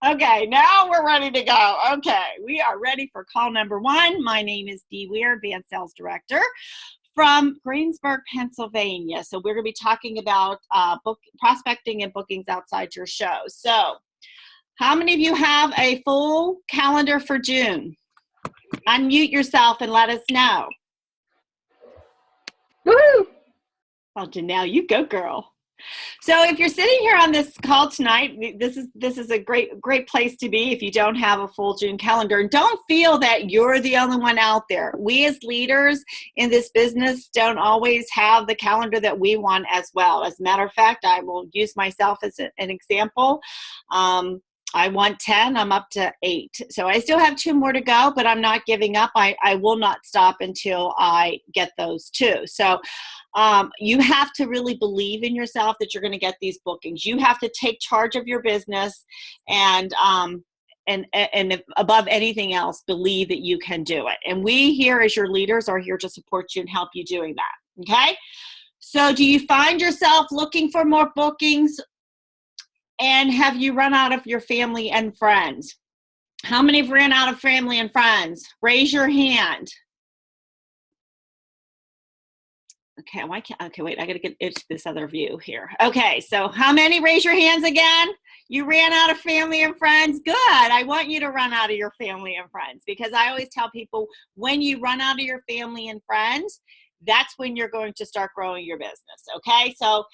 Okay, now we're ready to go. Okay, we are ready for call number one. My name is Dee Weir, Advanced Sales Director from Greensburg, Pennsylvania. So we're going to be talking about prospecting and bookings outside your show. So how many of you have a full calendar for June? Unmute yourself and let us know. Woo! Well, Janelle, you go, girl. So if you're sitting here on this call tonight, this is a great place to be if you don't have a full June calendar. And don't feel that you're the only one out there. We as leaders in this business don't always have the calendar that we want as well. As a matter of fact, I will use myself as an example. I want 10, I'm up to 8. So I still have 2 more to go, but I'm not giving up. I will not stop until I get those 2. So you have to really believe in yourself that you're going to get these bookings. You have to take charge of your business and if, above anything else, believe that you can do it. And we here as your leaders are here to support you and help you doing that. Okay? So do you find yourself looking for more bookings? And have you run out of your family and friends? How many have ran out of family and friends? Raise your hand. Okay, wait, I gotta get into this other view here. Okay, so how many, raise your hands again? You ran out of family and friends? Good, I want you to run out of your family and friends, because I always tell people when you run out of your family and friends, that's when you're going to start growing your business, okay? So,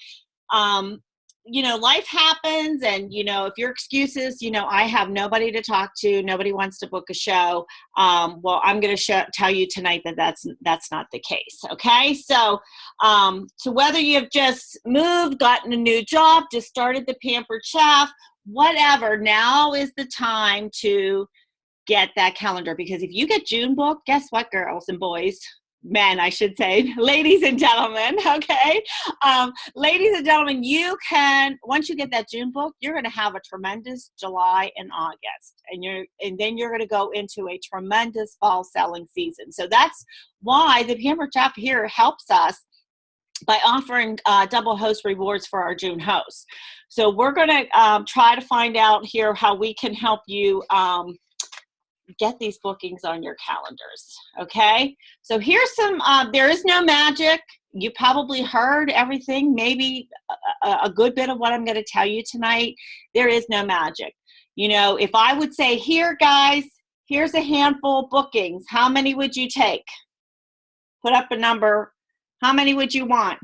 you know, life happens, and, you know, if your excuse is, you know, I have nobody to talk to, nobody wants to book a show, well, I'm going to tell you tonight that that's not the case, okay? So, so whether you've just moved, gotten a new job, just started the Pampered Chef, whatever, now is the time to get that calendar, because if you get June booked, guess what, girls and boys? Men, I should say, ladies and gentlemen, okay? Ladies and gentlemen, you can, once you get that June book, you're going to have a tremendous July and August, and then you're going to go into a tremendous fall selling season. So that's why the Pampered Chef here helps us by offering double host rewards for our June hosts. So we're going to try to find out here how we can help you get these bookings on your calendars, okay? So here's some, there is no magic. You probably heard everything, maybe a good bit of what I'm going to tell you tonight. There is no magic. You know, if I would say, here, guys, here's a handful of bookings, how many would you take? Put up a number. How many would you want?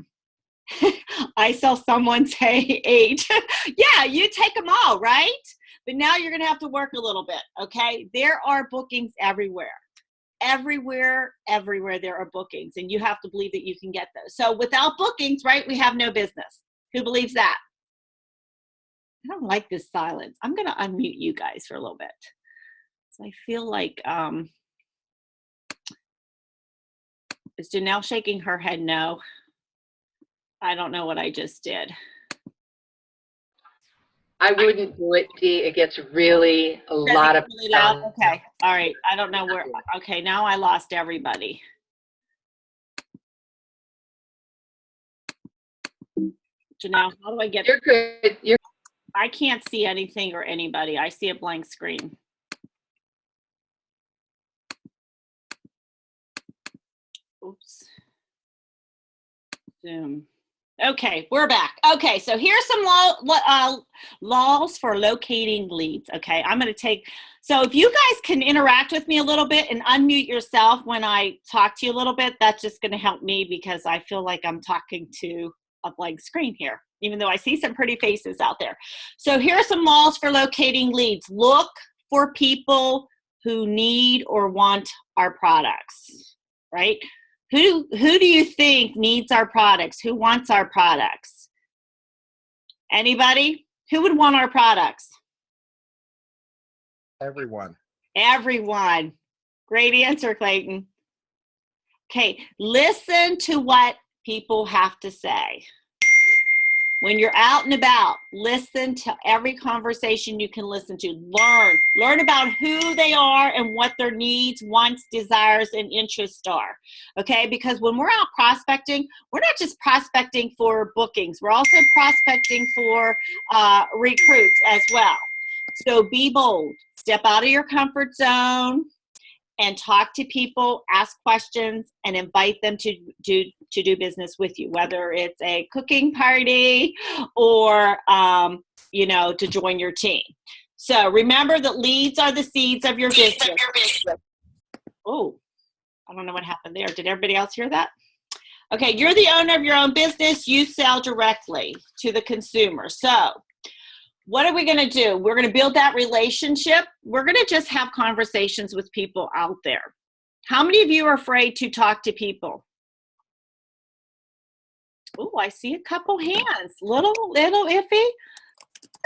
I saw someone say 8. Yeah, you take them all, right? But now you're going to have to work a little bit, okay? There are bookings everywhere. Everywhere there are bookings, and you have to believe that you can get those. So without bookings, right, we have no business. Who believes that? I don't like this silence. I'm going to unmute you guys for a little bit. So I feel like, is Janelle shaking her head no? I don't know what I just did. I wouldn't do it, Dee. It gets really a lot of really loud. Okay. All right. I don't know where. Okay. Now I lost everybody. Janelle, how do I get? You're good. I can't see anything or anybody. I see a blank screen. Oops. Zoom. Okay, we're back. Okay, so here's some laws for locating leads. Okay, I'm going to take, so if you guys can interact with me a little bit and unmute yourself when I talk to you a little bit, that's just going to help me, because I feel like I'm talking to a blank screen here, even though I see some pretty faces out there. So here are some laws for locating leads. Look for people who need or want our products, right? Who do you think needs our products? Who wants our products? Anybody? Who would want our products? Everyone. Everyone. Great answer, Clayton. Okay, listen to what people have to say. When you're out and about, listen to every conversation you can listen to. Learn about who they are and what their needs, wants, desires, and interests are, okay? Because when we're out prospecting, we're not just prospecting for bookings. We're also prospecting for recruits as well. So be bold, step out of your comfort zone and talk to people, ask questions, and invite them to do business with you, whether it's a cooking party or, to join your team. So remember that leads are the seeds of your business. Oh, I don't know what happened there. Did everybody else hear that? Okay, you're the owner of your own business. You sell directly to the consumer. So what are we going to do? We're going to build that relationship. We're going to just have conversations with people out there. How many of you are afraid to talk to people? Oh, I see a couple hands. Little iffy.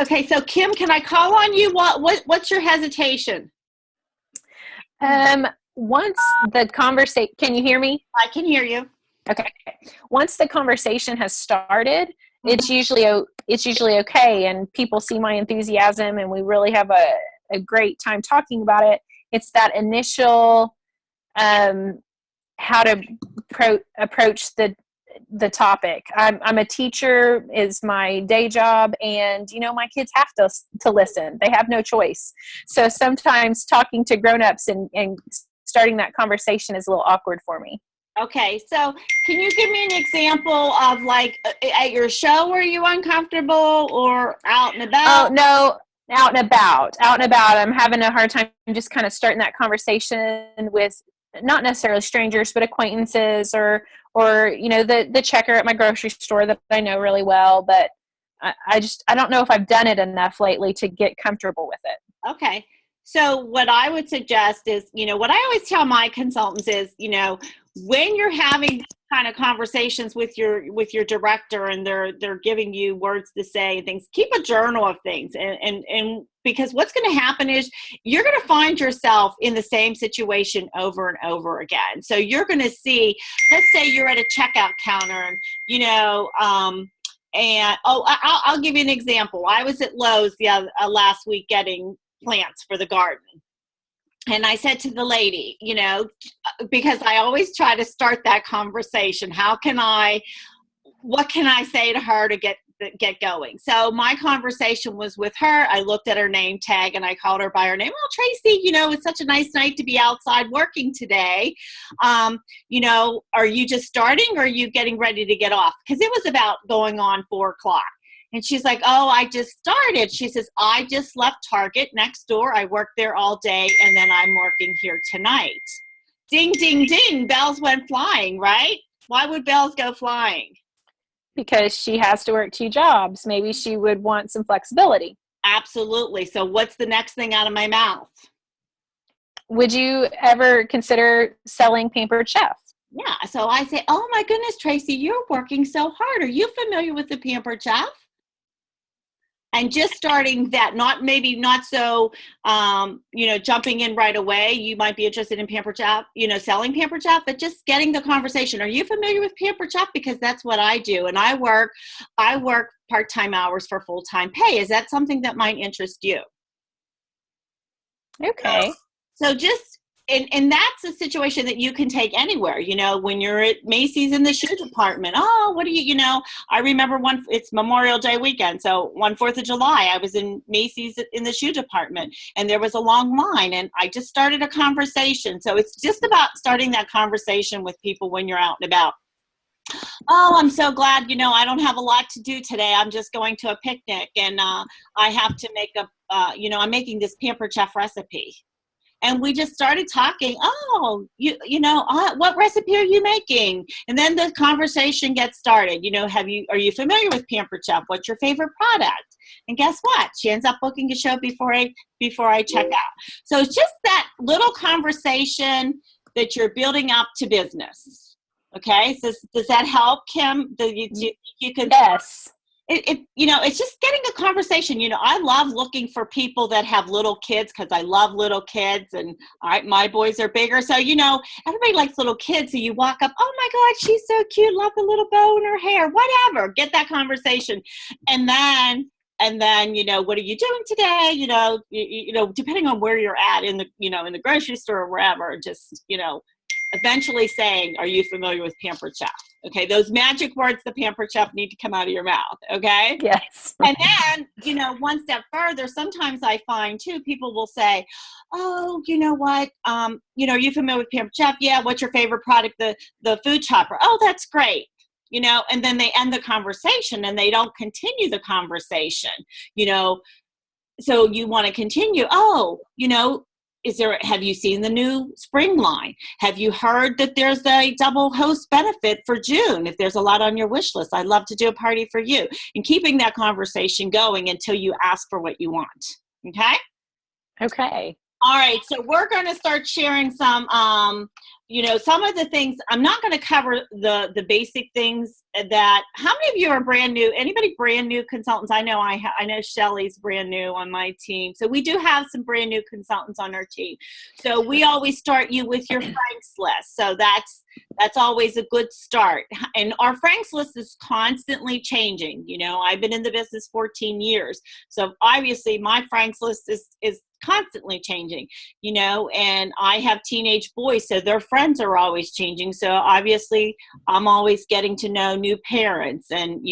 Okay, so Kim, can I call on you? What's your hesitation? Once the conversation, can you hear me? I can hear you. Okay. Once the conversation has started, it's usually okay, and people see my enthusiasm, and we really have a great time talking about it. It's that initial how to approach the topic. I'm a teacher, is my day job, and my kids have to listen. They have no choice. So sometimes talking to grown-ups and starting that conversation is a little awkward for me. Okay, so can you give me an example of, like, at your show, were you uncomfortable, or out and about? Oh, no, out and about. I'm having a hard time just kind of starting that conversation with not necessarily strangers, but acquaintances or the checker at my grocery store that I know really well. But I don't know if I've done it enough lately to get comfortable with it. Okay. So what I would suggest is, what I always tell my consultants is, when you're having kind of conversations with your director and they're giving you words to say and things, keep a journal of things. And because what's going to happen is you're going to find yourself in the same situation over and over again. So you're going to see, let's say you're at a checkout counter and I'll give you an example. I was at Lowe's last week getting plants for the garden. And I said to the lady, because I always try to start that conversation, what can I say to her to get going? So my conversation was with her. I looked at her name tag and I called her by her name. Well, Tracy, it's such a nice night to be outside working today. Are you just starting, or are you getting ready to get off? Because it was about going on 4:00. And she's like, oh, I just started. She says, I just left Target next door. I worked there all day, and then I'm working here tonight. Ding, ding, ding. Bells went flying, right? Why would bells go flying? Because she has to work 2 jobs. Maybe she would want some flexibility. Absolutely. So what's the next thing out of my mouth? Would you ever consider selling Pampered Chef? Yeah. So I say, oh, my goodness, Tracy, you're working so hard. Are you familiar with the Pampered Chef? And just starting that, not so, jumping in right away. You might be interested in Pampered Chef, selling Pampered Chef, but just getting the conversation. Are you familiar with Pampered Chef? Because that's what I do. And I work part-time hours for full-time pay. Is that something that might interest you? Okay. So just, and that's a situation that you can take anywhere, when you're at Macy's in the shoe department. Oh, what do you, I remember it's Memorial Day weekend. So one 4th of July, I was in Macy's in the shoe department and there was a long line and I just started a conversation. So it's just about starting that conversation with people when you're out and about. Oh, I'm so glad, I don't have a lot to do today. I'm just going to a picnic and I have to make I'm making this Pampered Chef recipe. And we just started talking. Oh, what recipe are you making? And then the conversation gets started. Are you familiar with Pampered Chef? What's your favorite product? And guess what? She ends up booking a show before I check out. So it's just that little conversation that you're building up to business. Okay. So does that help, Kim? You can. Yes. It's just getting a conversation. I love looking for people that have little kids because I love little kids, and my boys are bigger. So, everybody likes little kids. So you walk up, oh my God, she's so cute. Love the little bow in her hair, whatever. Get that conversation. And then, what are you doing today? Depending on where you're at in the grocery store or wherever, just, eventually saying, are you familiar with Pampered Chef? Okay, those magic words, the Pampered Chef, need to come out of your mouth. Okay. Yes. And then, one step further, sometimes I find too, people will say, oh, you know what? Are you familiar with Pampered Chef? Yeah. What's your favorite product? The food chopper. Oh, that's great. And then they end the conversation and they don't continue the conversation, so you want to continue. Oh, have you seen the new spring line? Have you heard that there's a double host benefit for June? If there's a lot on your wish list, I'd love to do a party for you. And keeping that conversation going until you ask for what you want. Okay? Okay. All right, so we're going to start sharing some, some of the things. I'm not going to cover the basic things that. How many of you are brand new? Anybody brand new consultants? I know I know Shelly's brand new on my team. So we do have some brand new consultants on our team. So we always start you with your Franks list. So that's always a good start. And our Franks list is constantly changing. I've been in the business 14 years. So obviously my Franks list is constantly changing, and I have teenage boys, so their friends are always changing. So obviously I'm always getting to know new parents and,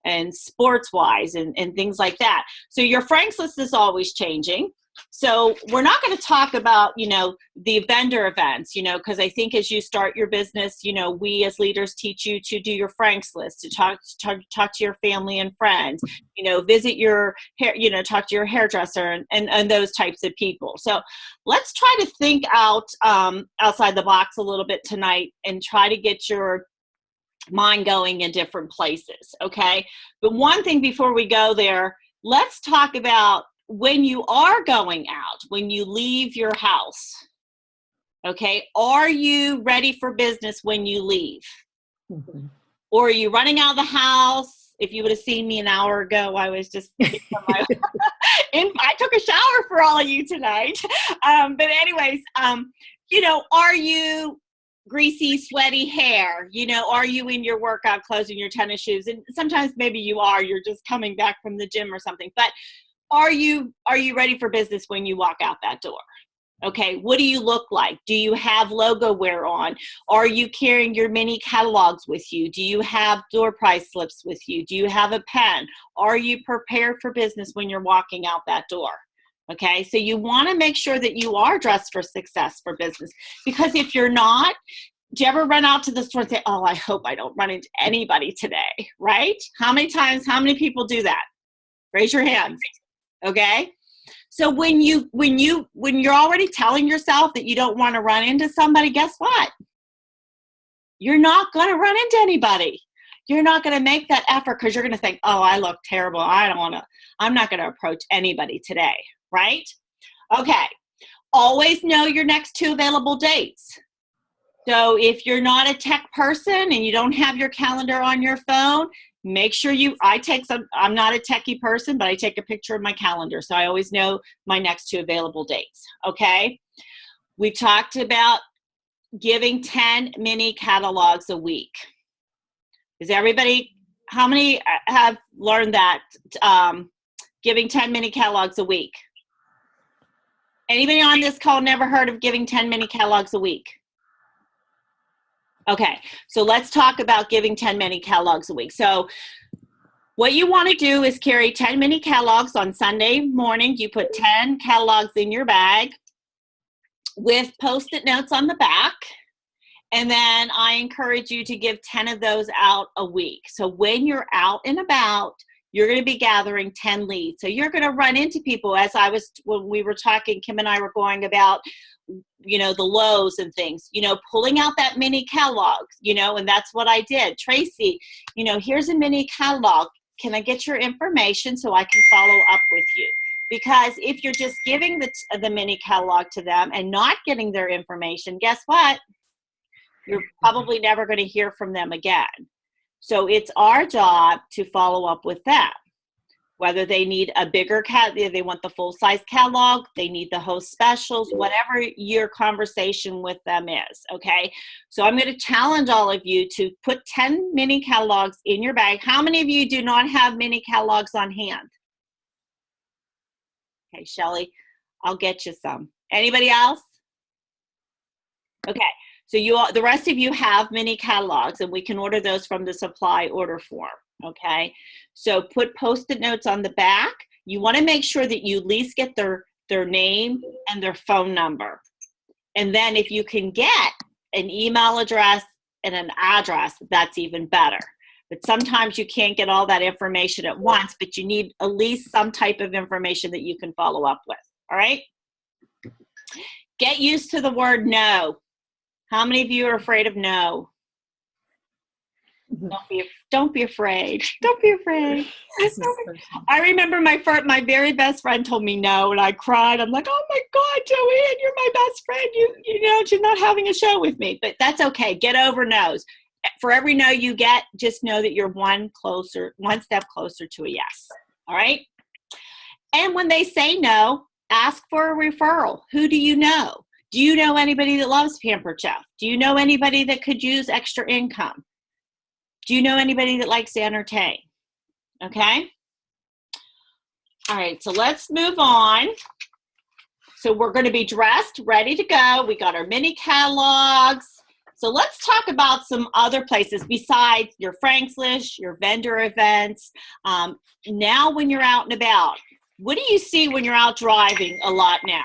and sports wise and things like that. So your Franks list is always changing. So we're not going to talk about, the vendor events, because I think as you start your business, we as leaders teach you to do your Franks list, to talk to your family and friends, visit your hair, talk to your hairdresser and those types of people. So let's try to think out outside the box a little bit tonight and try to get your mind going in different places. Okay. But one thing before we go there, let's talk about when you are going out, when you leave your house, okay, are you ready for business when you leave? Mm-hmm. Or are you running out of the house? If you would have seen me an hour ago, I was just, I took a shower for all of you tonight. But anyways, are you greasy, sweaty hair? Are you in your workout clothes and your tennis shoes? And sometimes maybe you're just coming back from the gym or something, but are you ready for business when you walk out that door? Okay, what do you look like? Do you have logo wear on? Are you carrying your mini catalogs with you? Do you have door prize slips with you? Do you have a pen? Are you prepared for business when you're walking out that door? Okay, so you want to make sure that you are dressed for success for business, because if you're not, do you ever run out to the store and say, oh, I hope I don't run into anybody today, right? How many people do that? Raise your hands. Okay. So when you're already telling yourself that you don't want to run into somebody, guess what? You're not going to run into anybody. You're not going to make that effort because you're going to think, oh, I look terrible. I'm not going to approach anybody today. Right? Okay. Always know your next 2 available dates. So if you're not a tech person and you don't have your calendar on your phone, make sure I'm not a techie person, but I take a picture of my calendar. So I always know my next 2 available dates. Okay. We've talked about giving 10 mini catalogs a week. How many have learned that giving 10 mini catalogs a week? Anybody on this call never heard of giving 10 mini catalogs a week? Okay, so let's talk about giving 10 mini catalogs a week. So what you want to do is carry 10 mini catalogs on Sunday morning. You put 10 catalogs in your bag with Post-it notes on the back. And then I encourage you to give 10 of those out a week. So when you're out and about, you're going to be gathering 10 leads. So you're going to run into people, when we were talking, Kim and I were going about, the Lowe's and things, pulling out that mini catalog, and that's what I did. Tracy, here's a mini catalog. Can I get your information so I can follow up with you? Because if you're just giving the mini catalog to them and not getting their information, guess what? You're probably never going to hear from them again. So it's our job to follow up with them. Whether they need a bigger they want the full-size catalog, they need the host specials, whatever your conversation with them is, okay? So I'm going to challenge all of you to put 10 mini catalogs in your bag. How many of you do not have mini catalogs on hand? Okay, Shelly, I'll get you some. Anybody else? Okay, So the rest of you have mini catalogs, and we can order those from the supply order form, okay? So put Post-it notes on the back. You want to make sure that you at least get their name and their phone number. And then if you can get an email address and an address, that's even better. But sometimes you can't get all that information at once, but you need at least some type of information that you can follow up with, all right? Get used to the word no. How many of you are afraid of no? Don't be afraid. Don't be afraid. I remember my very best friend told me no, and I cried. I'm like, oh my God, Joanne, you're my best friend. You know, she's not having a show with me, but that's okay. Get over no's. For every no you get, just know that you're one step closer to a yes. All right. And when they say no, ask for a referral. Who do you know? Do you know anybody that loves Pampered Chef? Do you know anybody that could use extra income? Do you know anybody that likes to entertain? Okay. All right, so let's move on. So we're going to be dressed, ready to go. We got our mini catalogs. So let's talk about some other places besides your Frank's List, your vendor events. Now when you're out and about, what do you see when you're out driving a lot now?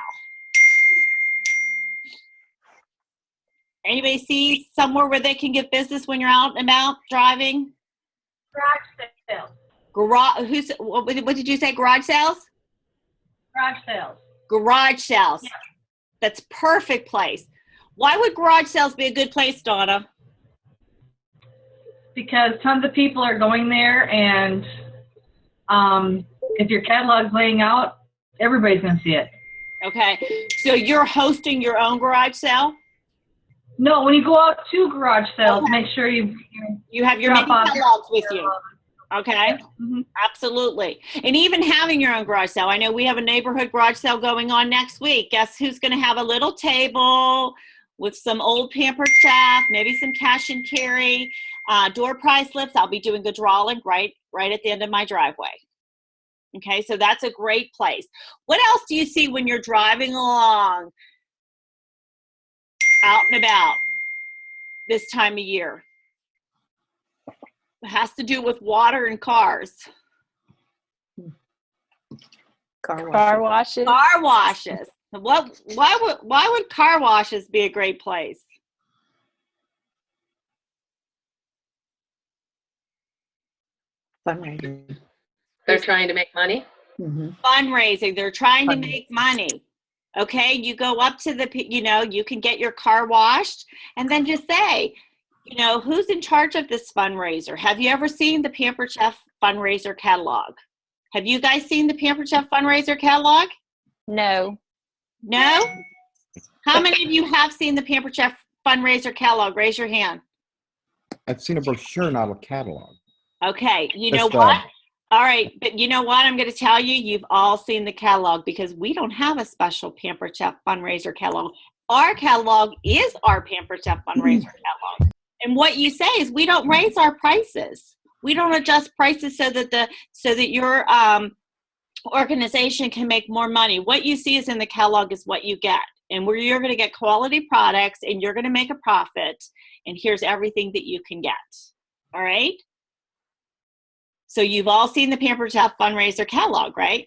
Anybody see somewhere where they can get business when you're out and about driving? Garage sales. What did you say? Garage sales? Garage sales. Garage sales. Yeah. That's perfect place. Why would garage sales be a good place, Donna? Because tons of people are going there, and if your catalog's laying out, everybody's going to see it. Okay. So you're hosting your own garage sale? No, when you go out to garage sales, make sure you have your mini drop off catalogs with you. Okay. Mm-hmm. Absolutely. And even having your own garage sale. I know we have a neighborhood garage sale going on next week. Guess who's going to have a little table with some old Pampered Chef, maybe some cash and carry, door prize slips. I'll be doing the drawing right at the end of my driveway. Okay, so that's a great place. What else do you see when you're driving along out and about this time of year? It has to do with water and cars. Car washes. Car washes. Why would car washes be a great place? Fundraising. They're trying to make money. Mm-hmm. Fundraising. They're trying to make money. Okay, you go up to you can get your car washed and then just say, who's in charge of this fundraiser? Have you ever seen the Pampered Chef fundraiser catalog? Have you guys seen the Pampered Chef fundraiser catalog? No. No? How many of you have seen the Pampered Chef fundraiser catalog? Raise your hand. I've seen a brochure, not a catalog. Okay, you know Just, what? All right, but you know what? I'm going to tell you, you've all seen the catalog because we don't have a special Pampered Chef fundraiser catalog. Our catalog is our Pampered Chef fundraiser catalog. And what you say is we don't raise our prices. We don't adjust prices so that your organization can make more money. What you see is in the catalog is what you get. And where you're going to get quality products and you're going to make a profit. And here's everything that you can get. All right? So you've all seen the Pampered Chef fundraiser catalog, right?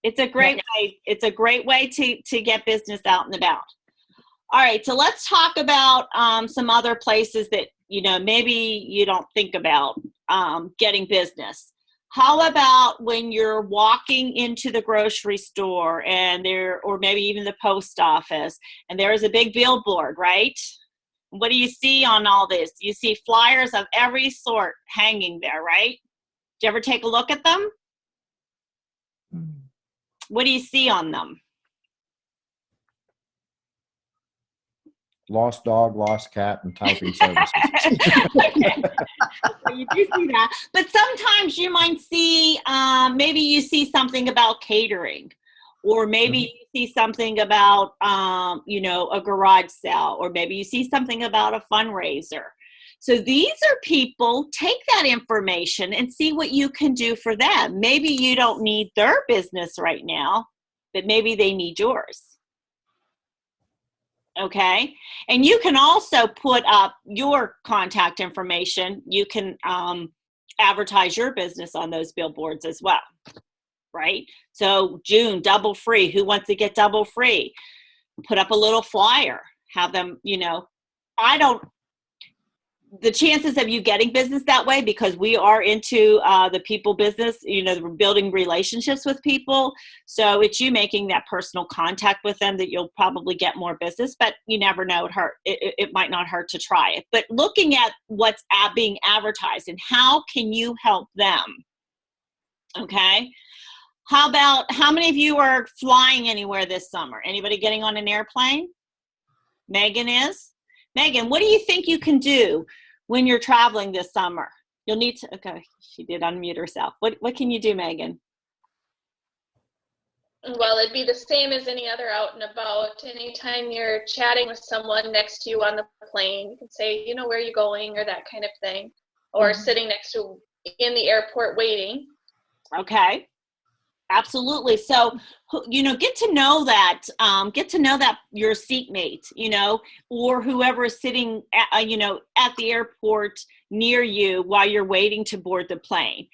It's a great way. It's a great way to get business out and about. All right, so let's talk about some other places that maybe you don't think about getting business. How about when you're walking into the grocery store or maybe even the post office, and there is a big billboard, right? What do you see on all this? You see flyers of every sort hanging there, right? Did you ever take a look at them? What do you see on them? Lost dog, lost cat, and typing services. Okay. So you do see that. But sometimes you might see, maybe you see something about catering, or maybe you see something about, a garage sale, or maybe you see something about a fundraiser. So these are people, take that information and see what you can do for them. Maybe you don't need their business right now, but maybe they need yours. Okay. And you can also put up your contact information. You can advertise your business on those billboards as well. Right? So June, double free. Who wants to get double free? Put up a little flyer. Have them, the chances of you getting business that way, because we are into the people business, building relationships with people. So it's you making that personal contact with them that you'll probably get more business, but you never know. It might not hurt to try it. But looking at what's being advertised and how can you help them? Okay. How many of you are flying anywhere this summer? Anybody getting on an airplane? Megan is. Megan, what do you think you can do when you're traveling this summer? You'll need to, okay, she did unmute herself. What can you do, Megan? Well, it'd be the same as any other out and about. Anytime you're chatting with someone next to you on the plane, you can say, where are you going, or that kind of thing. Or sitting next to in the airport waiting. Okay. Absolutely. So, get to know that your seatmate, or whoever is sitting at the airport near you while you're waiting to board the plane.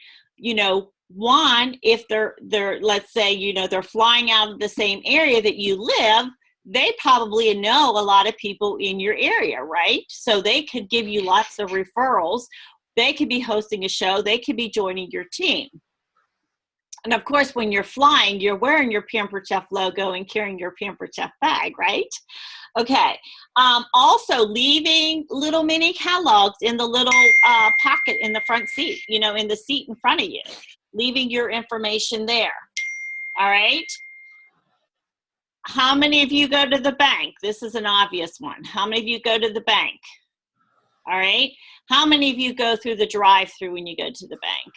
One, if they're let's say, they're flying out of the same area that you live, they probably know a lot of people in your area, right? So they could give you lots of referrals. They could be hosting a show. They could be joining your team. And of course, when you're flying, you're wearing your Pampered Chef logo and carrying your Pampered Chef bag, right? Okay. Also, leaving little mini catalogs in the little pocket in the front seat, in the seat in front of you, leaving your information there. All right. How many of you go to the bank? This is an obvious one. How many of you go to the bank? All right. How many of you go through the drive-through when you go to the bank?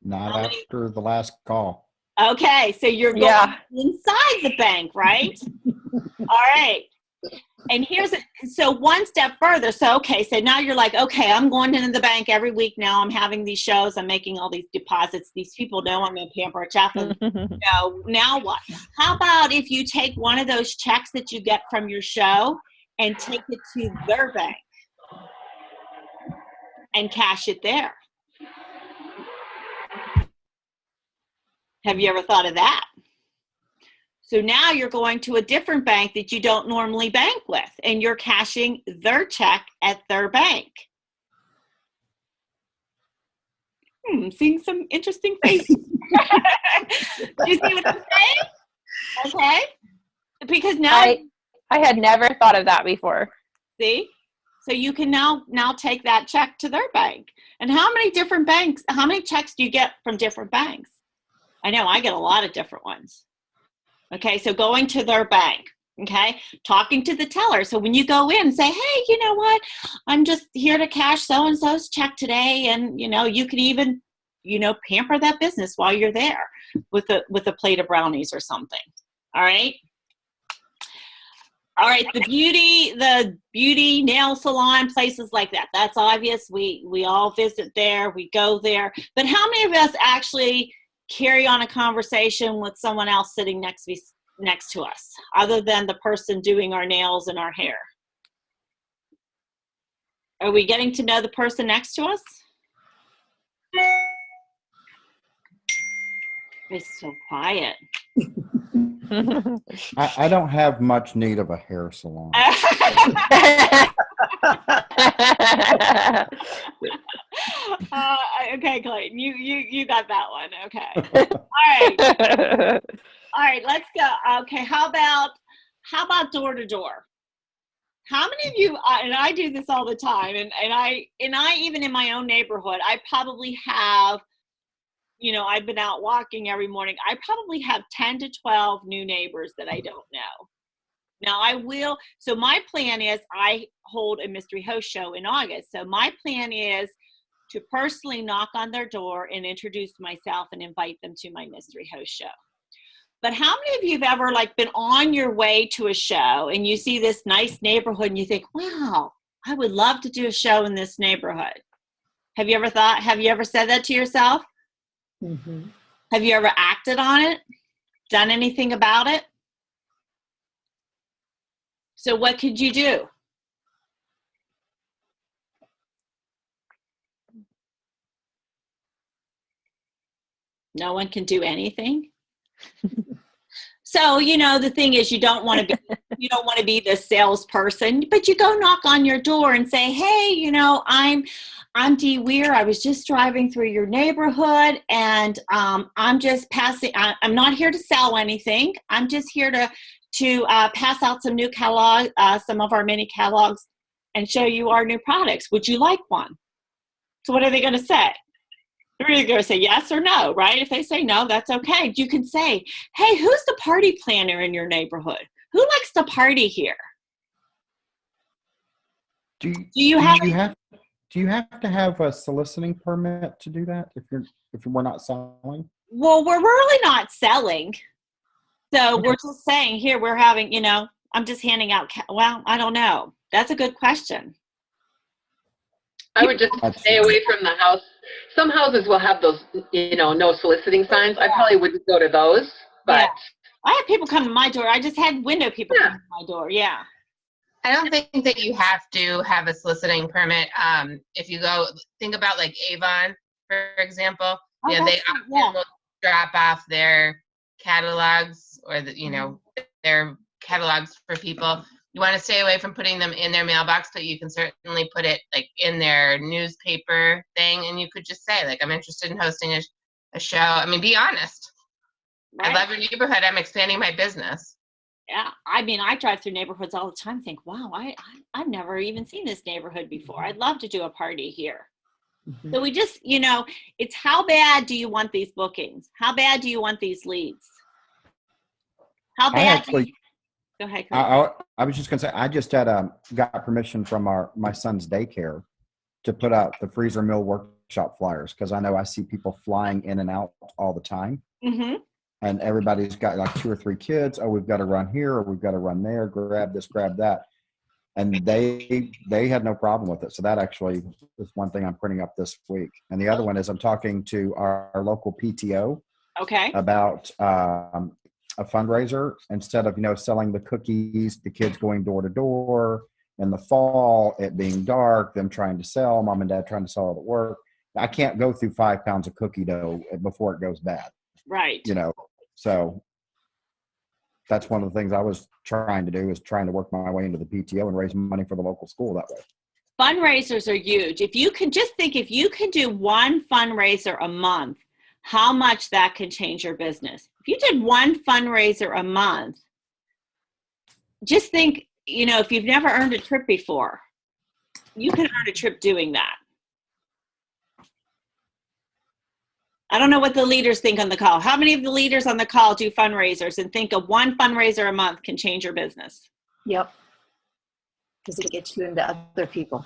Not after the last call. Okay, so you're going inside the bank, right? All right. And so one step further. So now you're like, okay, I'm going into the bank every week now. I'm having these shows. I'm making all these deposits. These people know I'm a Pampered Chef. Now what? How about if you take one of those checks that you get from your show and take it to their bank and cash it there? Have you ever thought of that? So now you're going to a different bank that you don't normally bank with, and you're cashing their check at their bank. Seeing some interesting faces. Do you see what I'm saying? Okay. Because now I had never thought of that before. See? So you can now take that check to their bank. And how many checks do you get from different banks? I know I get a lot of different ones. Okay, so going to their bank, okay, talking to the teller. So when you go in and say, hey, you know what, I'm just here to cash so-and-so's check today. And, you can even, pamper that business while you're there with a plate of brownies or something. All right. All right, the beauty nail salon, places like that. That's obvious. We all visit there. We go there. But how many of us actually carry on a conversation with someone else sitting next to us, other than the person doing our nails and our hair? Are we getting to know the person next to us? It's so quiet. I don't have much need of a hair salon. Okay, Clayton, you got that one. Okay. All right, let's go. Okay, how about door to door? How many of you, and I do this all the time, and I even in my own neighborhood, I probably have, I've been out walking every morning. I probably have 10 to 12 new neighbors that I don't know. Now so my plan is I hold a mystery host show in August. So my plan is to personally knock on their door and introduce myself and invite them to my mystery host show. But how many of you have ever been on your way to a show and you see this nice neighborhood and you think, wow, I would love to do a show in this neighborhood? Have you ever said that to yourself? Mm-hmm. Have you ever acted on it? Done anything about it? So what could you do? No one can do anything. So, the thing is, you don't want to be the salesperson, but you go knock on your door and say, hey, I'm Dee Weir. I was just driving through your neighborhood, and I'm just passing. I'm not here to sell anything. I'm just here to pass out some new catalog, some of our mini catalogs, and show you our new products. Would you like one? So what are they going to say? They're either going to say yes or no, right? If they say no, that's okay. You can say, hey, who's the party planner in your neighborhood? Who likes to party here? Do Do you have to have a soliciting permit to do that if we're not selling? Well, we're really not selling. So we're just saying here, we're having, I'm just handing out. Well, I don't know. That's a good question. I would just stay away from the house. Some houses will have those, no soliciting signs. I probably wouldn't go to those, but. Yeah. I have people come to my door. I just had window people come to my door. Yeah. I don't think that you have to have a soliciting permit. If you go, think about like Avon, for example. Oh, They that's true, often will drop off their catalogs or their catalogs for people. You want to stay away from putting them in their mailbox, but you can certainly put it like in their newspaper thing, and you could just say like, I'm interested in hosting a show. I mean, be honest. Right. I love your neighborhood. I'm expanding my business. Yeah. I mean, I drive through neighborhoods all the time and think, wow, I've never even seen this neighborhood before. I'd love to do a party here. Mm-hmm. So we just, it's how bad do you want these bookings? How bad do you want these leads? How bad do you... Go ahead, Chris. I was just going to say, I just got permission from my son's daycare to put out the freezer meal workshop flyers, because I know I see people flying in and out all the time. Mm-hmm. And everybody's got like 2 or 3 kids. Oh, we've got to run here, or we've got to run there, grab this, grab that. And they had no problem with it. So that actually is one thing I'm printing up this week. And the other one is I'm talking to our local PTO Okay. about a fundraiser. Instead of, selling the cookies, the kids going door to door in the fall, it being dark, them trying to sell, mom and dad trying to sell it at work. I can't go through 5 pounds of cookie dough before it goes bad. Right. So that's one of the things I was trying to do, is trying to work my way into the PTO and raise money for the local school that way. Fundraisers are huge. If you can do one fundraiser a month, how much that can change your business. If you did one fundraiser a month, just think, if you've never earned a trip before, you can earn a trip doing that. I don't know what the leaders think on the call. How many of the leaders on the call do fundraisers and think of one fundraiser a month can change your business? Yep. Because it gets you into other people.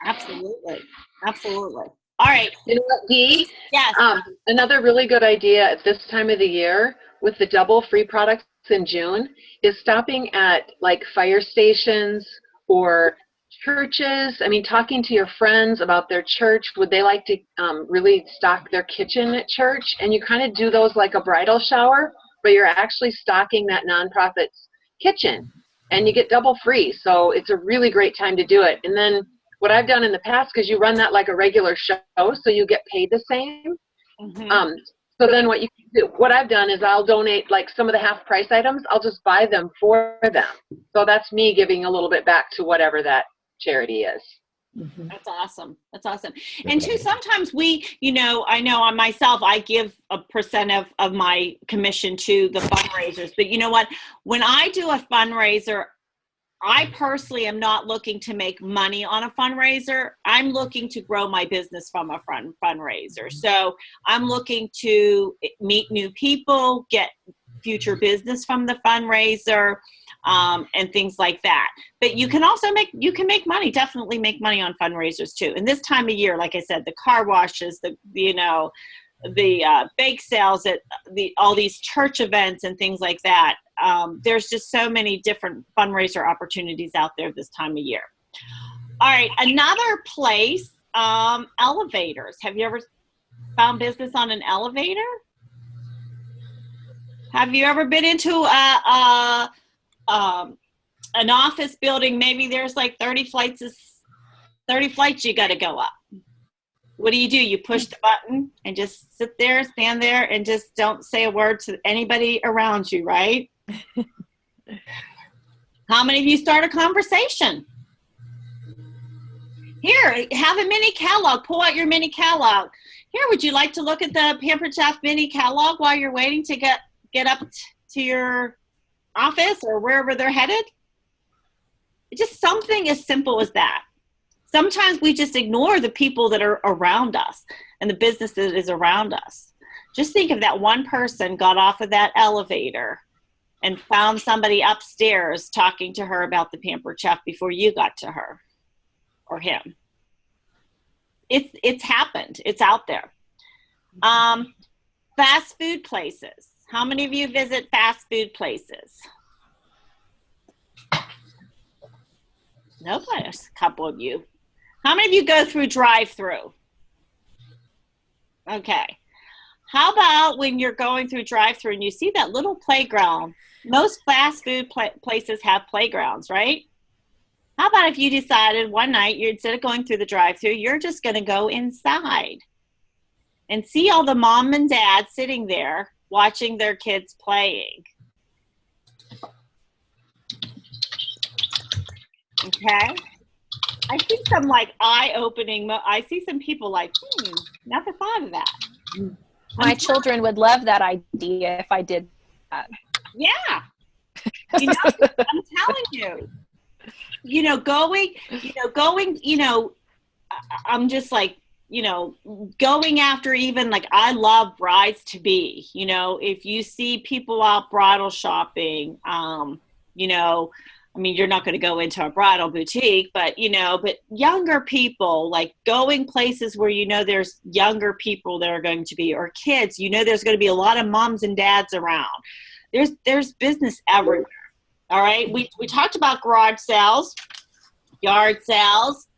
Absolutely. Absolutely. All right. You know what, Dee? Yes. Another really good idea at this time of the year with the double free products in June is stopping at like fire stations or churches. I mean, talking to your friends about their church. Would they like to really stock their kitchen at church? And you kind of do those like a bridal shower, but you're actually stocking that nonprofit's kitchen, and you get double free. So it's a really great time to do it. And then what I've done in the past, because you run that like a regular show, so you get paid the same. Mm-hmm. So then what I've done is I'll donate like some of the half price items. I'll just buy them for them. So that's me giving a little bit back to whatever that charity is. Mm-hmm. That's awesome. That's awesome. And too, sometimes we, I know on myself, I give a percent of my commission to the fundraisers, but you know what, when I do a fundraiser, I personally am not looking to make money on a fundraiser. I'm looking to grow my business from a fundraiser. So I'm looking to meet new people, get future business from the fundraiser, and things like that. But you can also make money, definitely make money on fundraisers too. And this time of year, like I said, the car washes, the bake sales at all these church events and things like that. There's just so many different fundraiser opportunities out there this time of year. All right, another place, elevators. Have you ever found business on an elevator? Have you ever been into an office building, maybe there's like 30 flights you got to go up. What do? You push the button and just sit there, stand there, and just don't say a word to anybody around you, right? How many of you start a conversation? Here, have a mini catalog. Pull out your mini catalog. Here, would you like to look at the Pampered Chef mini catalog while you're waiting to get up to your office or wherever they're headed? It's just something as simple as that. Sometimes we just ignore the people that are around us and the business that is around us. Just think if that one person got off of that elevator and found somebody upstairs talking to her about the Pampered Chef before you got to her or him. It's happened. It's out there. Fast food places. How many of you visit fast food places? Nobody. A couple of you. How many of you go through drive-through? Okay. How about when you're going through drive-through and you see that little playground? Most fast food places have playgrounds, right? How about if you decided one night, instead of going through the drive-through, you're just going to go inside and see all the mom and dad sitting there watching their kids playing. Okay? I see some like eye-opening. I see some people like, never thought of that. My children would love that idea if I did that. Yeah. You know, I'm telling you. I'm just like, going after even like, I love brides to be, if you see people out bridal shopping, you're not going to go into a bridal boutique, but younger people, like going places where, there's younger people that are going to be, or kids, there's going to be a lot of moms and dads around. There's business everywhere. All right. We talked about garage sales, yard sales,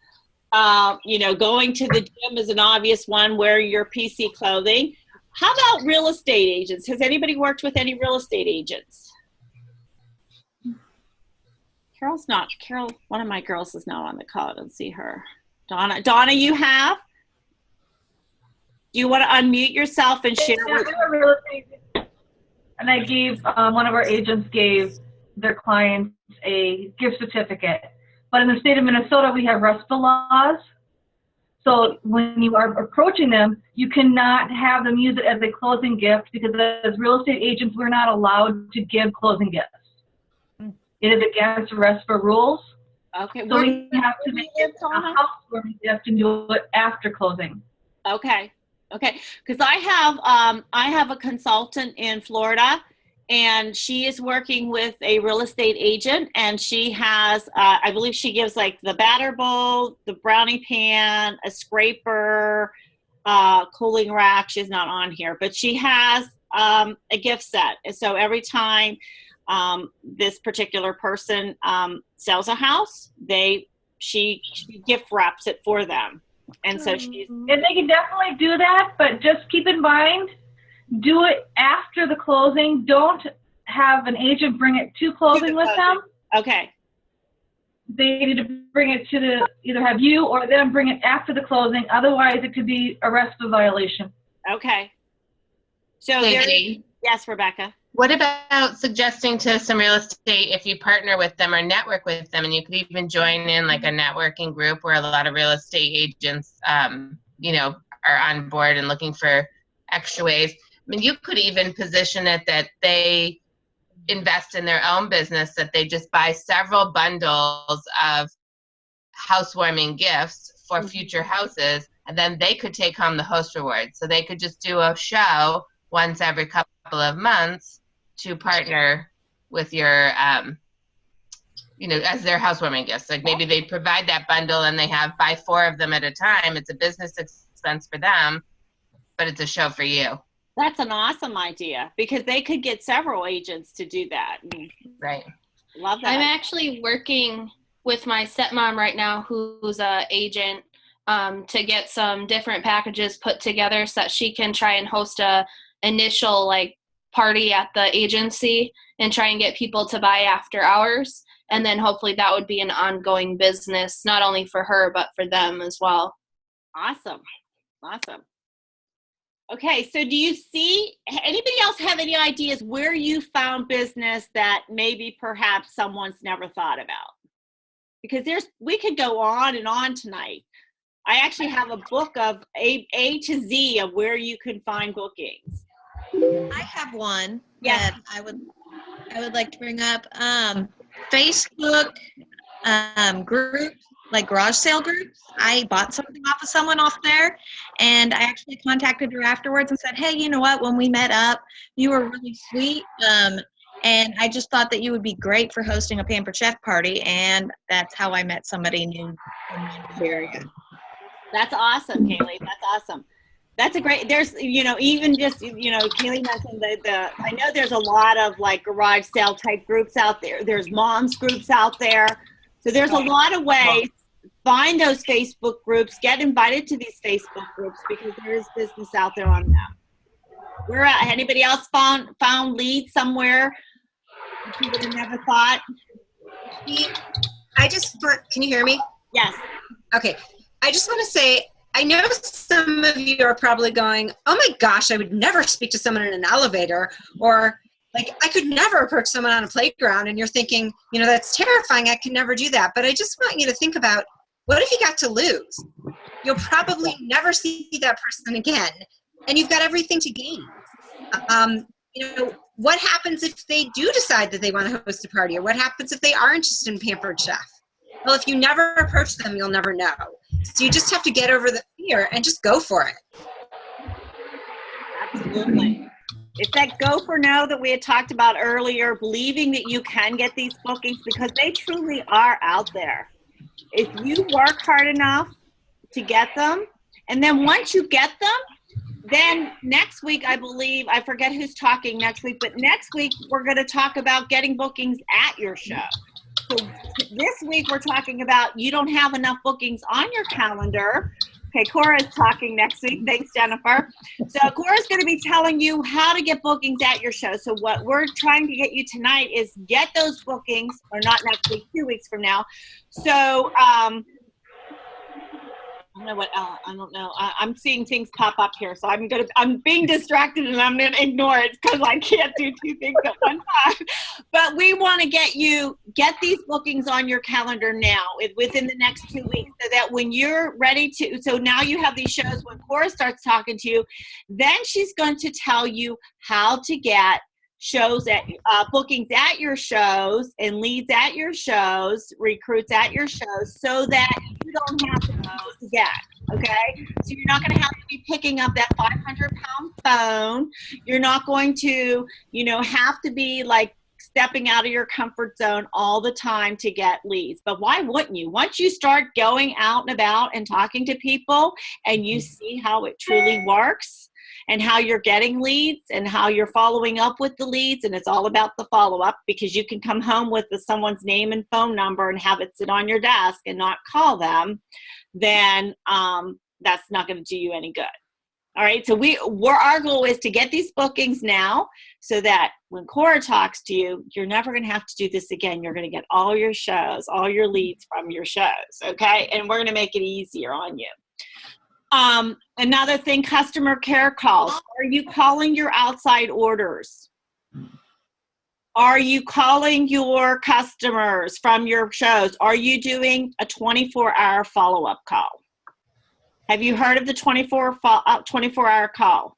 going to the gym is an obvious one, wearing your PC clothing. How about real estate agents? Has anybody worked with any real estate agents? Carol, one of my girls is not on the call. I don't see her. Donna, you have? Do you want to unmute yourself and share? And I gave, one of our agents gave their clients a gift certificate. But in the state of Minnesota, we have RESPA laws. So when you are approaching them, you cannot have them use it as a closing gift because as real estate agents, we're not allowed to give closing gifts. It is against RESPA rules. Okay. So we have to make it a housewarming gift and do it after closing. Okay. Because I have a consultant in Florida, and she is working with a real estate agent, and she has, I believe she gives like the batter bowl, the brownie pan, a scraper, cooling rack. She's not on here, but she has a gift set. So every time this particular person sells a house, she gift wraps it for them. And so she's... And they can definitely do that, but just keep in mind, do it after the closing. Don't have an agent bring it to closing with them. Okay. They need to bring it to either have you or them bring it after the closing. Otherwise, it could be a RESPA violation. Okay. So yes, Rebecca. What about suggesting to some real estate, if you partner with them or network with them, and you could even join in like a networking group where a lot of real estate agents, are on board and looking for extra ways. I mean, you could even position it that they invest in their own business, that they just buy several bundles of housewarming gifts for future houses, and then they could take home the host reward. So they could just do a show once every couple of months to partner with your, as their housewarming gifts. Like maybe they provide that bundle and they buy 4 of them at a time. It's a business expense for them, but it's a show for you. That's an awesome idea because they could get several agents to do that. Right. Love that. I'm actually working with my stepmom right now, who's a agent, to get some different packages put together so that she can try and host a initial party at the agency and try and get people to buy after hours. And then hopefully that would be an ongoing business, not only for her, but for them as well. Awesome. Awesome. Okay, so do you see, anybody else have any ideas where you found business that maybe perhaps someone's never thought about? Because we could go on and on tonight. I actually have a book of A to Z of where you can find bookings. I have one Yes. that I would like to bring up. Facebook groups, like garage sale groups. I bought something off of someone off there, and I actually contacted her afterwards and said, hey, you know what, when we met up, you were really sweet, and I just thought that you would be great for hosting a Pampered Chef party, and that's how I met somebody new in the area. That's awesome, Kaylee. That's awesome. That's a great, there's, even just, Kaylee mentioned I know there's a lot of like garage sale type groups out there. There's moms groups out there. So there's a lot of ways. Find those Facebook groups, get invited to these Facebook groups because there is business out there on them. Anybody else found leads somewhere you would have never thought? Can you hear me? Yes. Okay. I just want to say, I know some of you are probably going, oh my gosh, I would never speak to someone in an elevator, or like, I could never approach someone on a playground. And you're thinking, that's terrifying. I could never do that. But I just want you to think about, what if you got to lose? You'll probably never see that person again. And you've got everything to gain. What happens if they do decide that they want to host a party? Or what happens if they are interested in Pampered Chef? Well, if you never approach them, you'll never know. So you just have to get over the fear and just go for it. Absolutely. It's that go for no that we had talked about earlier, believing that you can get these bookings because they truly are out there. If you work hard enough to get them, and then once you get them, then next week, I believe, I forget who's talking next week, but next week we're going to talk about getting bookings at your show. So this week we're talking about you don't have enough bookings on your calendar. Okay, Cora is talking next week. Thanks, Jennifer. So Cora's going to be telling you how to get bookings at your show. So what we're trying to get you tonight is get those bookings, or not next week, 2 weeks from now. So I don't know. I'm seeing things pop up here, so I'm being distracted and I'm gonna ignore it because I can't do two things at one time. But we want to get these bookings on your calendar now within the next 2 weeks, so that when you're ready to, so now you have these shows. When Cora starts talking to you, then she's going to tell you how to get shows at bookings at your shows and leads at your shows, recruits at your shows, so that you don't have to post again. Okay, so you're not going to have to be picking up that 500-pound phone. You're not going to, have to be like stepping out of your comfort zone all the time to get leads. But why wouldn't you? Once you start going out and about and talking to people and you see how it truly works, and how you're getting leads and how you're following up with the leads. And it's all about the follow-up, because you can come home with someone's name and phone number and have it sit on your desk and not call them. Then that's not going to do you any good. All right. So our goal is to get these bookings now, so that when Cora talks to you, you're never going to have to do this again. You're going to get all your shows, all your leads from your shows. Okay. And we're going to make it easier on you. Another thing, customer care calls. Are you calling your outside orders? Are you calling your customers from your shows? Are you doing a 24-hour follow-up call? Have you heard of the 24-hour call?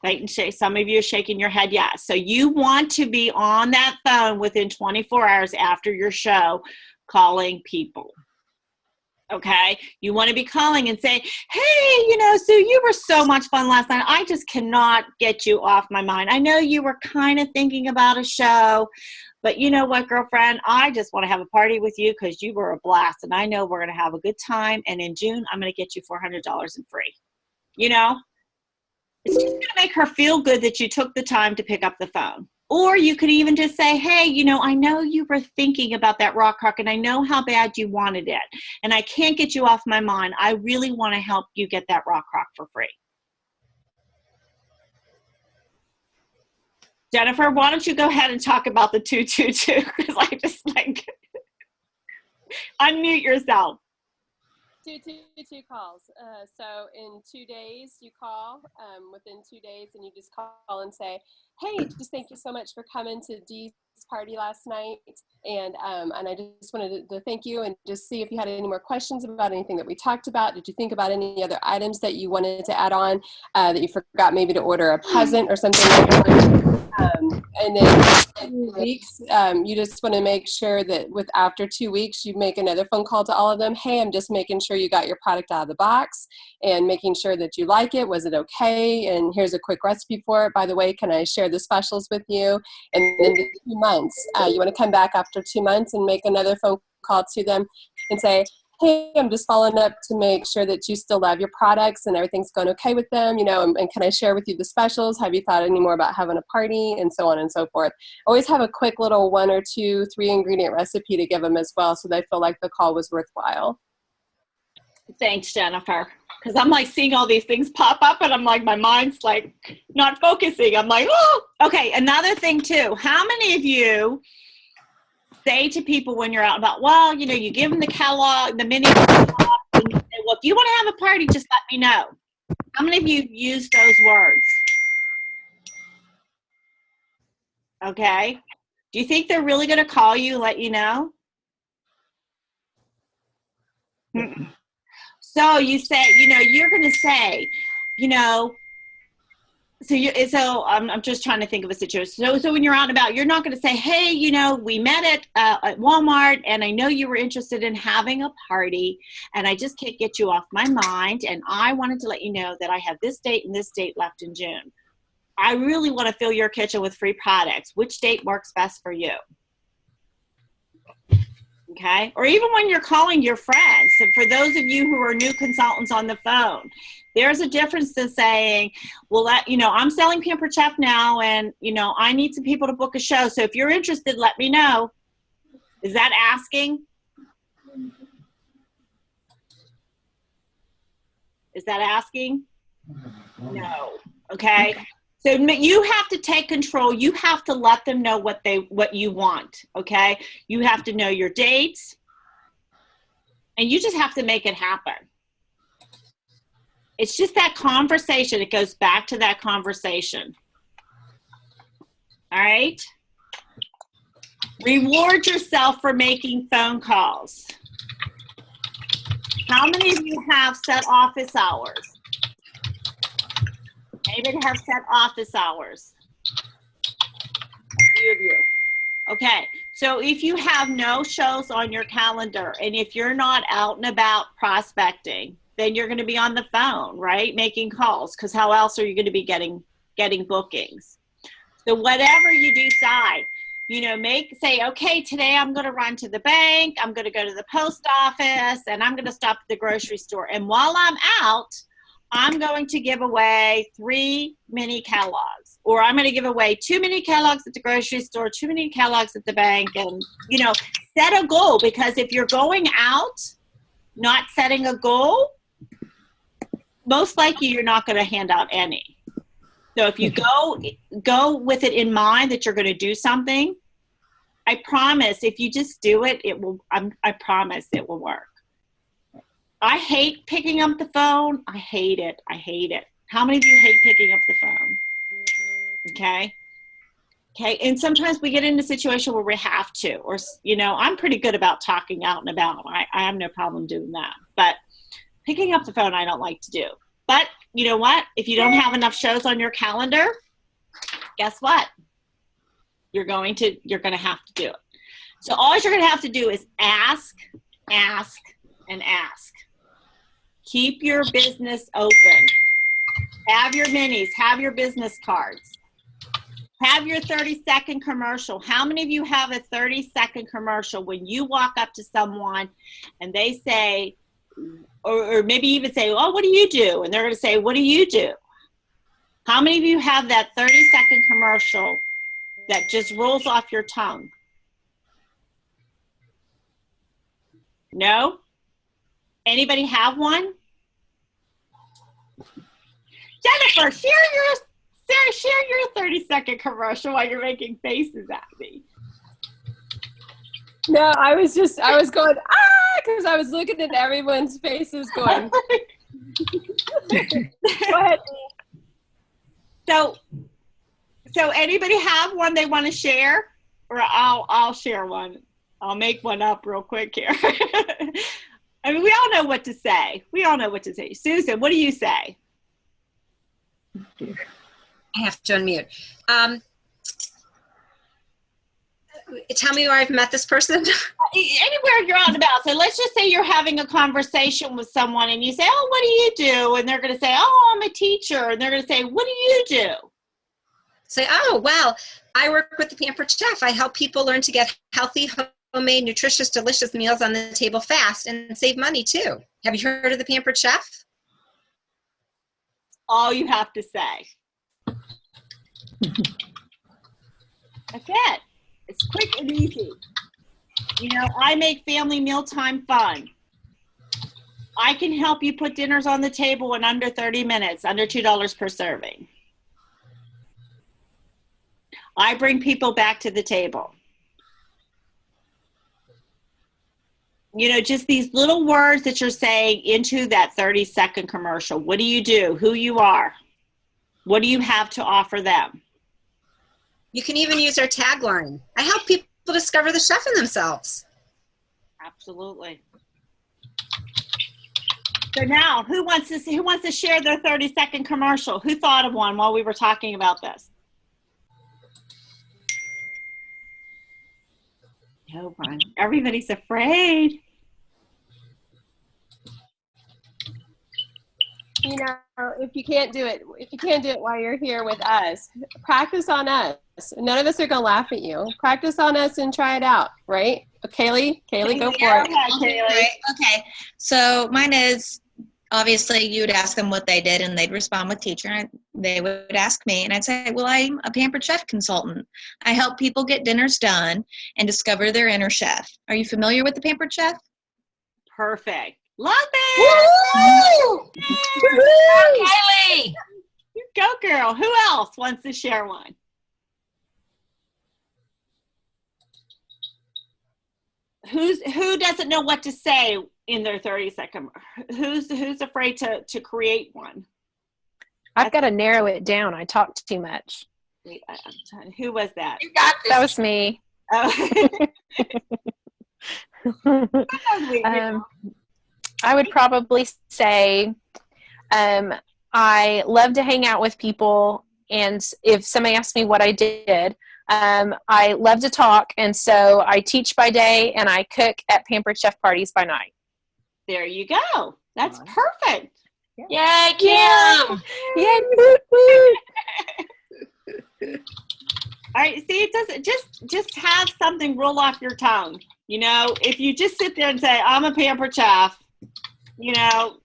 Right, and some of you are shaking your head yes. So you want to be on that phone within 24 hours after your show calling people. Okay, you want to be calling and say, hey, Sue, you were so much fun last night. I just cannot get you off my mind. I know you were kind of thinking about a show, but you know what, girlfriend? I just want to have a party with you because you were a blast, and I know we're going to have a good time. And in June, I'm going to get you $400 in free. It's just going to make her feel good that you took the time to pick up the phone. Or you could even just say, hey, I know you were thinking about that rock crock, and I know how bad you wanted it, and I can't get you off my mind. I really want to help you get that rock crock for free. Jennifer, why don't you go ahead and talk about the 222? Because I just like, unmute yourself. 222 calls. So in 2 days, you call within 2 days, and you just call and say, "Hey, just thank you so much for coming to Dee's party last night, and I just wanted to thank you and just see if you had any more questions about anything that we talked about. Did you think about any other items that you wanted to add on that you forgot maybe to order a present or something like that?" And then in 2 weeks, you just want to make sure that after 2 weeks, you make another phone call to all of them. "Hey, I'm just making sure you got your product out of the box and making sure that you like it. Was it okay? And here's a quick recipe for it. By the way, can I share the specials with you?" And then the 2 months, you want to come back after 2 months and make another phone call to them and say, "Hey, I'm just following up to make sure that you still love your products and everything's going okay with them, and can I share with you the specials? Have you thought any more about having a party?" And so on and so forth. Always have a quick little 1 or 2, 3 ingredient recipe to give them as well, so they feel like the call was worthwhile. Thanks, Jennifer. Because I'm like seeing all these things pop up, and I'm like, my mind's like not focusing. I'm like, oh, okay. Another thing too, how many of you say to people when you're out about, well, you give them the catalog, the mini catalog, and you say, well, if you want to have a party, just let me know. How many of you use those words? Okay. Do you think they're really going to call you and let you know? Mm-mm. So you say, you're going to say, so I'm just trying to think of a situation. So when you're out and about, you're not going to say, "Hey, we met at Walmart, and I know you were interested in having a party, and I just can't get you off my mind, and I wanted to let you know that I have this date and this date left in June. I really want to fill your kitchen with free products. Which date works best for you?" Okay. Or even when you're calling your friends. So for those of you who are new consultants on the phone, there's a difference to saying, well, I'm selling Pampered Chef now, and, I need some people to book a show. So if you're interested, let me know. Is that asking? Is that asking? No. Okay. So you have to take control. You have to let them know what you want. Okay. You have to know your dates, and you just have to make it happen. It's just that conversation. It goes back to that conversation. All right. Reward yourself for making phone calls. How many of you have set office hours? Anybody have set office hours? A few of you. Okay, so if you have no shows on your calendar, and if you're not out and about prospecting, then you're going to be on the phone, right? Making calls, because how else are you going to be getting bookings? So whatever you decide, say, okay, today I'm going to run to the bank, I'm going to go to the post office, and I'm going to stop at the grocery store. And while I'm out, I'm going to give away 3 mini catalogs, or I'm going to give away 2 mini catalogs at the grocery store, 2 mini catalogs at the bank, and, set a goal, because if you're going out, not setting a goal, most likely you're not going to hand out any. So if you go with it in mind that you're going to do something, I promise if you just do it, it will, I promise it will work. I hate picking up the phone. I hate it. I hate it. How many of you hate picking up the phone? Okay. Okay. And sometimes we get in a situation where we have to, or, I'm pretty good about talking out and about. I have no problem doing that. But picking up the phone, I don't like to do. But you know what? If you don't have enough shows on your calendar, guess what? You're going to have to do it. So all you're going to have to do is ask, ask, and ask. Keep your business open. Have your minis, have your business cards. Have your 30-second commercial. How many of you have a 30-second commercial when you walk up to someone and they say, or maybe even say, "Oh, what do you do?" And they're going to say, "What do you do?" How many of you have that 30-second commercial that just rolls off your tongue? No? Anybody have one? Jennifer, share your Sarah, share your 30-second commercial while you're making faces at me. No, I was going, because I was looking at everyone's faces going. Go ahead. So anybody have one they want to share? Or I'll share one. I'll make one up real quick here. I mean, we all know what to say. Susan, what do you say? I have to unmute. Tell me where I've met this person. Anywhere you're out and about. So let's just say you're having a conversation with someone and you say, oh, what do you do? And they're going to say, oh, I'm a teacher. And they're going to say, what do you do? Say, oh, well, I work with the Pampered Chef. I help people learn to get healthy, homemade, nutritious, delicious meals on the table fast and save money too. Have you heard of the Pampered Chef? All you have to say. That's it. It's quick and easy. You know, I make family mealtime fun. I can help you put dinners on the table in under 30 minutes, under $2 per serving. I bring people back to the table. You know, just these little words that you're saying into that 30-second commercial. What do you do? Who you are? What do you have to offer them? You can even use our tagline. I help people discover the chef in themselves. Absolutely. So now, who wants to share their 30-second commercial? Who thought of one while we were talking about this? No one. Everybody's afraid. You know, if you can't do it while you're here with us, practice on us. None of us are going to laugh at you. Practice on us and try it out, right? Kaylee, go for it. Okay. So mine is, obviously, you would ask them what they did, and they'd respond with teacher. And they would ask me, and I'd say, well, I'm a Pampered Chef consultant. I help people get dinners done and discover their inner chef. Are you familiar with the Pampered Chef? Perfect. Love it! Woo! Kylie! Go, girl. Who else wants to share one? Who doesn't know what to say in their 30-second? Who's afraid to create one? I've got to narrow it down. I talked too much. Wait, who was that? You got this. That was me. Oh. I would probably say I love to hang out with people, and if somebody asks me what I did, I love to talk, and so I teach by day and I cook at Pampered Chef parties by night. There you go. That's perfect. Yay, Kim! Yeah. All right, see, it doesn't just have something roll off your tongue. You know, if you just sit there and say, I'm a Pampered Chef, you know,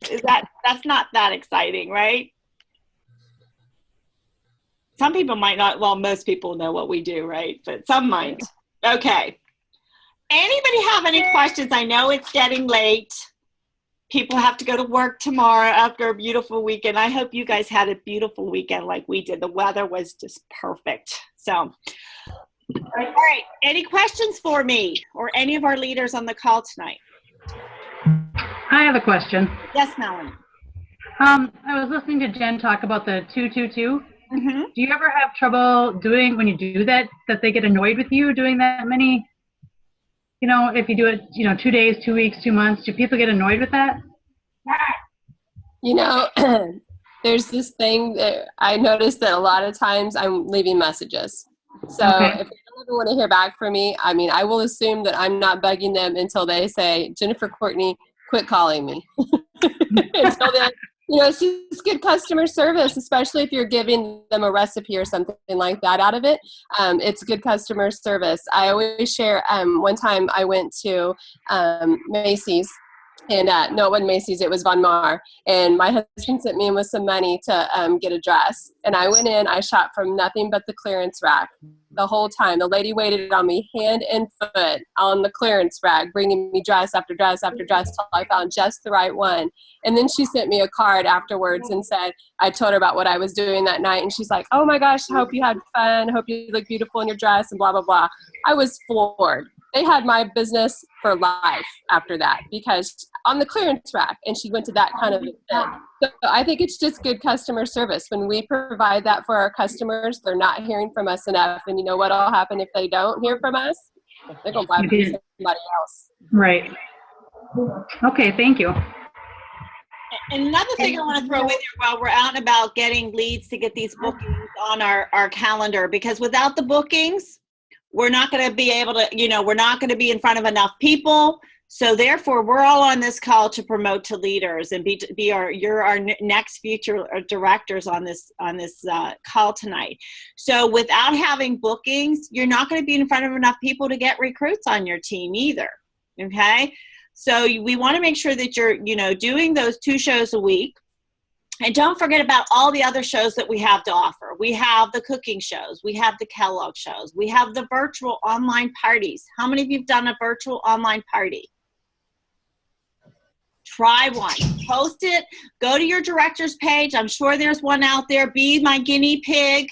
that's not that exciting, right? Some people might not, well, most people know what we do, right? But some might. Okay. Anybody have any questions? I know it's getting late. People have to go to work tomorrow after a beautiful weekend. I hope you guys had a beautiful weekend like we did. The weather was just perfect. So, all right. Any questions for me or any of our leaders on the call tonight? I have a question. Yes, Melanie. I was listening to Jen talk about the 222. Mm-hmm. Do you ever have trouble doing, when you do that they get annoyed with you doing that many? You know, if you do it, 2 days, 2 weeks, 2 months, do people get annoyed with that? You know, there's this thing that I noticed that a lot of times I'm leaving messages. So if they don't ever want to hear back from me, I mean, I will assume that I'm not bugging them until they say, Jennifer Courtney, quit calling me. Until then, it's just good customer service, especially if you're giving them a recipe or something like that out of it. It's good customer service. I always share, one time I went to Macy's, and no, it wasn't Macy's, it was Von Maur. And my husband sent me in with some money to get a dress. And I went in, I shopped from nothing but the clearance rack. the whole time. The lady waited on me hand and foot on the clearance rack, bringing me dress after dress after dress till I found just the right one. And then she sent me a card afterwards and said, I told her about what I was doing that night. And she's like, oh my gosh, I hope you had fun. I hope you look beautiful in your dress and blah, blah, blah. I was floored. They had my business for life after that because on the clearance rack, and she went to that kind of event. So I think it's just good customer service. When we provide that for our customers, they're not hearing from us enough. And you know what will happen if they don't hear from us? They're going to buy from somebody else. Right. Okay, thank you. And another thing I want to throw in there while we're out and about getting leads to get these bookings on our calendar, because without the bookings, we're not going to be able to, we're not going to be in front of enough people. So therefore, we're all on this call to promote to leaders and you're our next future directors on this call tonight. So without having bookings, you're not going to be in front of enough people to get recruits on your team either. Okay. So we want to make sure that you're, doing those 2 shows a week. And don't forget about all the other shows that we have to offer. We have the cooking shows. We have the Kellogg shows. We have the virtual online parties. How many of you have done a virtual online party? Try one. Post it. Go to your director's page. I'm sure there's one out there. Be my guinea pig.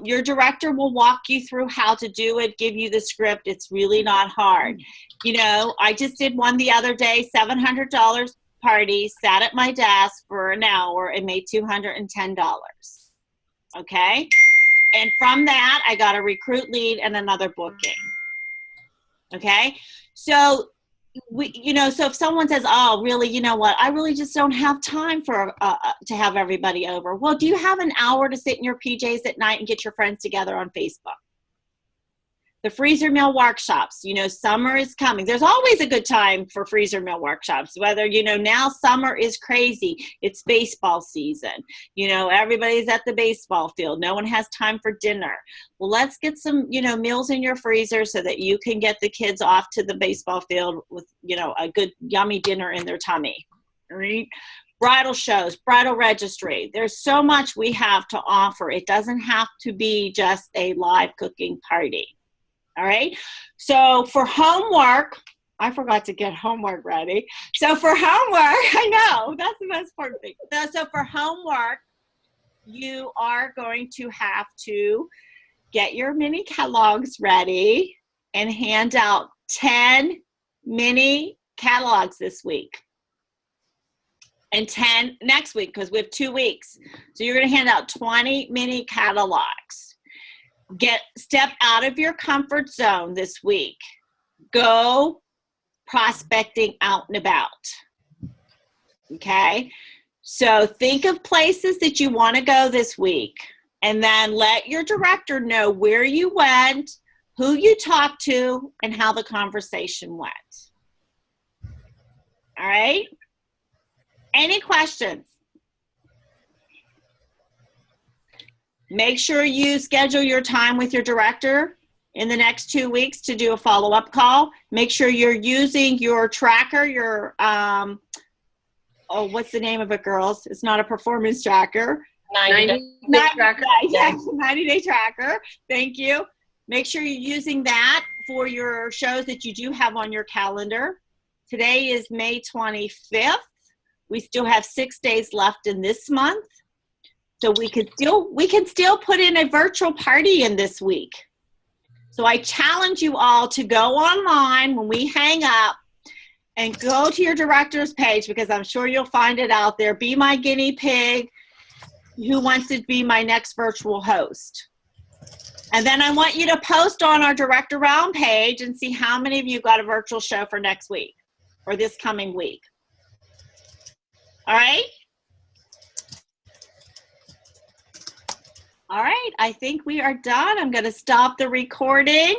Your director will walk you through how to do it, give you the script. It's really not hard. I just did one the other day, $700 party, sat at my desk for an hour and made $210. Okay. And from that, I got a recruit lead and another booking. Okay. So so if someone says, oh, really, you know what? I really just don't have time for, to have everybody over. Well, do you have an hour to sit in your PJs at night and get your friends together on Facebook? The freezer meal workshops, summer is coming. There's always a good time for freezer meal workshops, whether, now summer is crazy. It's baseball season. Everybody's at the baseball field. No one has time for dinner. Well, let's get some, meals in your freezer so that you can get the kids off to the baseball field with, a good yummy dinner in their tummy. Right? Bridal shows, bridal registry. There's so much we have to offer. It doesn't have to be just a live cooking party. All right. So for homework, I forgot to get homework ready. So for homework, I know that's the most important thing. So for homework, you are going to have to get your mini catalogs ready and hand out 10 mini catalogs this week and 10 next week because we have 2 weeks. So you're going to hand out 20 mini catalogs. Step out of your comfort zone this week. Go prospecting out and about. Okay? So think of places that you want to go this week and then let your director know where you went, who you talked to, and how the conversation went. All right? Any questions? Make sure you schedule your time with your director in the next 2 weeks to do a follow-up call. Make sure you're using your tracker, your, what's the name of it, girls? It's not a performance tracker. 90-day tracker. Yeah, 90-day tracker. Thank you. Make sure you're using that for your shows that you do have on your calendar. Today is May 25th. We still have 6 days left in this month. So we can still put in a virtual party in this week. So I challenge you all to go online when we hang up and go to your director's page because I'm sure you'll find it out there. Be my guinea pig. Who wants to be my next virtual host? And then I want you to post on our Director Round page and see how many of you got a virtual show for next week or this coming week. All right? All right, I think we are done. I'm going to stop the recording.